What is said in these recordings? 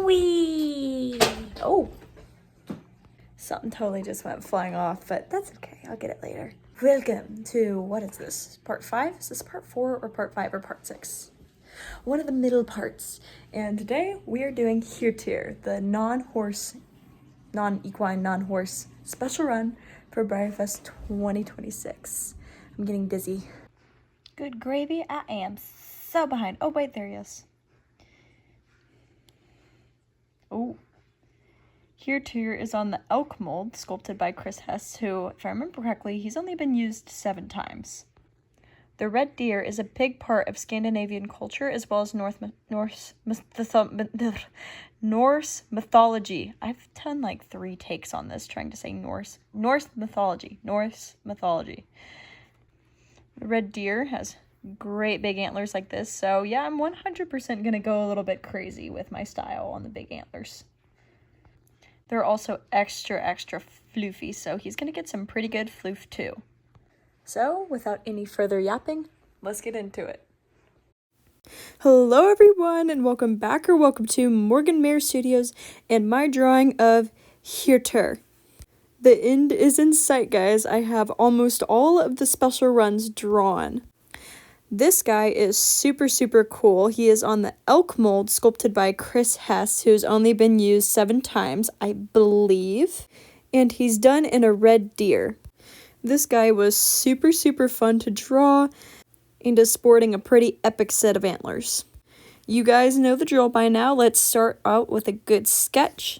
Whee! Oh, something totally just went flying off, but that's okay. I'll get it later. Welcome to, what is this? Part 5? Is this part 4 or part 5 or part 6? One of the middle parts. And today we are doing Hirtir, the non-equine, non-horse special run for BREYERFEST 2026. I'm getting dizzy. Good gravy, I am so behind. Oh wait, there he is. Oh. Hirtir is on the elk mold, sculpted by Chris Hess, who, if I remember correctly, he's only been used 7 times. The red deer is a big part of Scandinavian culture as well as Norse mythology. I've done like 3 takes on this trying to say Norse mythology. The red deer has great big antlers like this, so yeah, I'm 100% gonna go a little bit crazy with my style on the big antlers. They're also extra floofy, so he's gonna get some pretty good floof too. So, without any further yapping, let's get into it. Hello everyone, and welcome back or welcome to Morgan Mayer Studios and my drawing of Hirtir. The end is in sight, guys. I have almost all of the special runs drawn. This guy is super cool. He is on the elk mold sculpted by Chris Hess, who's only been used 7 times, I believe. And he's done in a red deer. This guy was super fun to draw and is sporting a pretty epic set of antlers. You guys know the drill by now. Let's start out with a good sketch.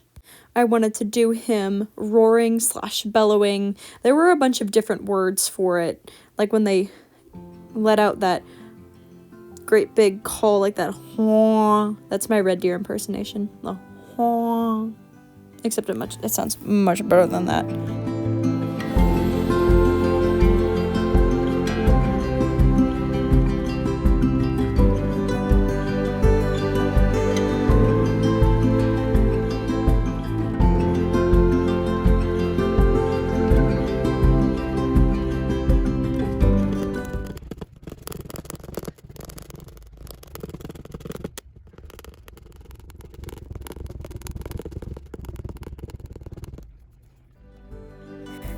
I wanted to do him roaring / bellowing. There were a bunch of different words for it, like when they let out that great big call, like that honk. That's my red deer impersonation. The honk. Except it sounds much better than that.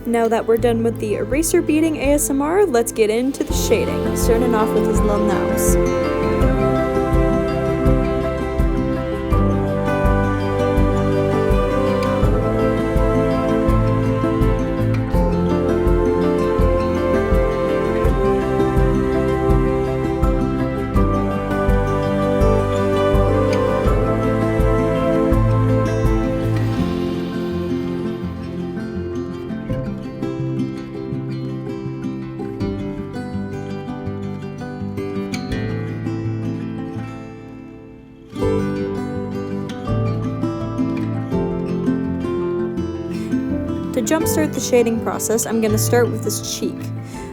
Now that we're done with the eraser beading ASMR, let's get into the shading, starting off with his little nose. To jumpstart the shading process, I'm going to start with his cheek.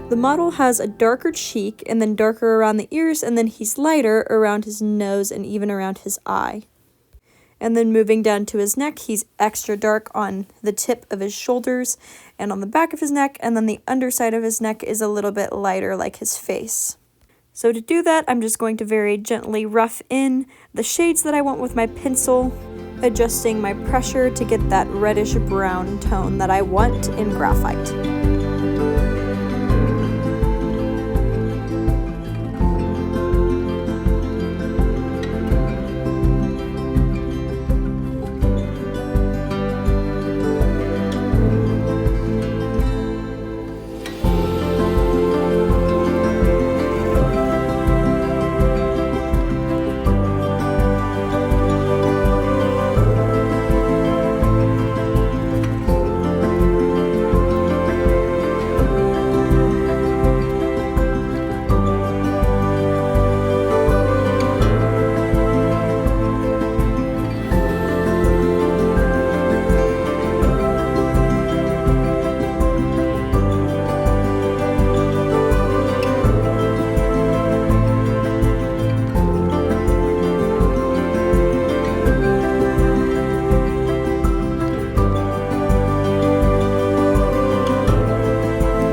The model has a darker cheek and then darker around the ears, and then he's lighter around his nose and even around his eye. And then moving down to his neck, he's extra dark on the tip of his shoulders and on the back of his neck, and then the underside of his neck is a little bit lighter like his face. So to do that, I'm just going to very gently rough in the shades that I want with my pencil, adjusting my pressure to get that reddish brown tone that I want in graphite.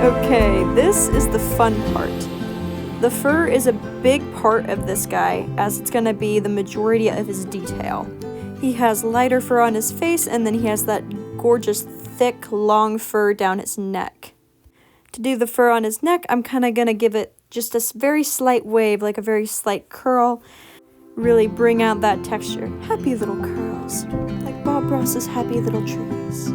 Okay, this is the fun part. The fur is a big part of this guy, as it's going to be the majority of his detail. He has lighter fur on his face, and then he has that gorgeous, thick, long fur down his neck. To do the fur on his neck, I'm kind of going to give it just a very slight wave, like a very slight curl. Really bring out that texture. Happy little curls, like Bob Ross's Happy Little Trees.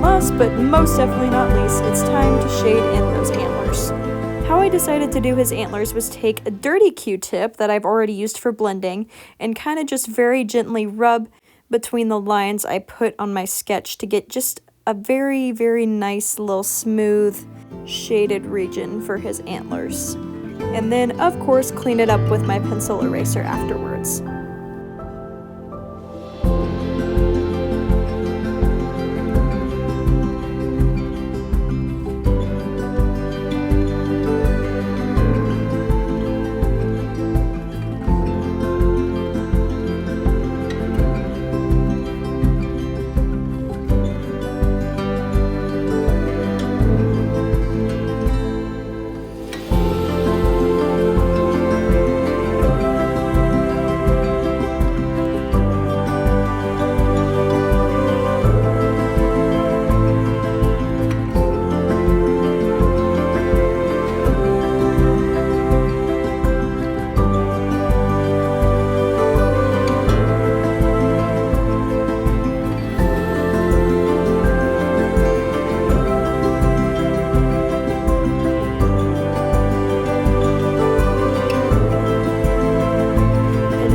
Last but most definitely not least, it's time to shade in those antlers. How I decided to do his antlers was take a dirty Q-tip that I've already used for blending and kind of just very gently rub between the lines I put on my sketch to get just a very, very nice little smooth shaded region for his antlers. And then, of course, clean it up with my pencil eraser afterwards.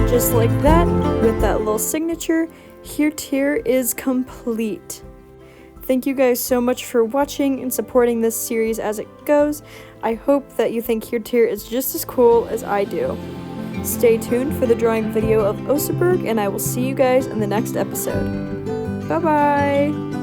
Just like that, with that little signature, Hirtir is complete. Thank you guys so much for watching and supporting this series as it goes. I hope that you think Hirtir is just as cool as I do. Stay tuned for the drawing video of Oseberg, and I will see you guys in the next episode. Bye bye!